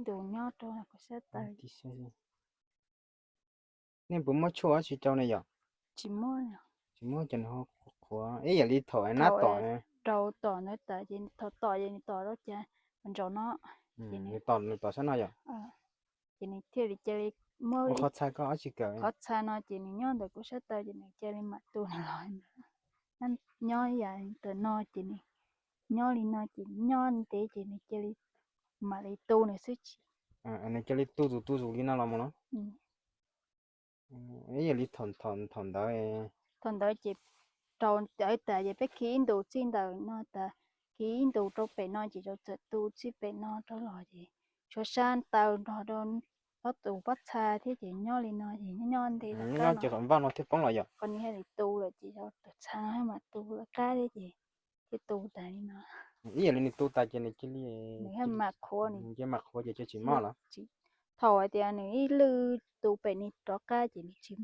đồ nhỏ đó là có sẽ tới nên bố mất chua chỉ cho này giờ chỉ mua chỉ mua chân họ khóa ấy giờ đi thổi nát tỏi đầu tỏi nó tại gì tỏi gì tỏi đó cha mình cho nó tỏi sao nào giờ chỉ này theo đi chơi mua đi khó sai có chỉ cỡ khó sai nó chỉ này nhỏ được có sẽ tới chỉ này chơi mặt tu lại anh nhỏ vậy từ nó chỉ này nhỏ đi nó chỉ nhỏ để chỉ này chơi mà đi tu này sức anh này chơi tu đi nào làm nó ấy giờ đi thòn đó thòn đó chỉ tròn tới tại vì khi đồ xin đời nó ta khi đồ trong bể nó chỉ cho tu chỉ bể nó đó là gì cho san tàu nó đón bắt tù bắt xa thế chỉ nhỏ lên nó thì nhỏ thì là nó chỉ còn vào nó thiết bóng lại giờ còn như là tu là chỉ cho xa hay mà tu là cái đấy gì cái tu tại nó ý là tu tại trên này chỉ hay mặc khô này cái mặc khô chỉ cho chỉ mò là thổi thì anh ấy lư tu bể này đó cái gì chỉ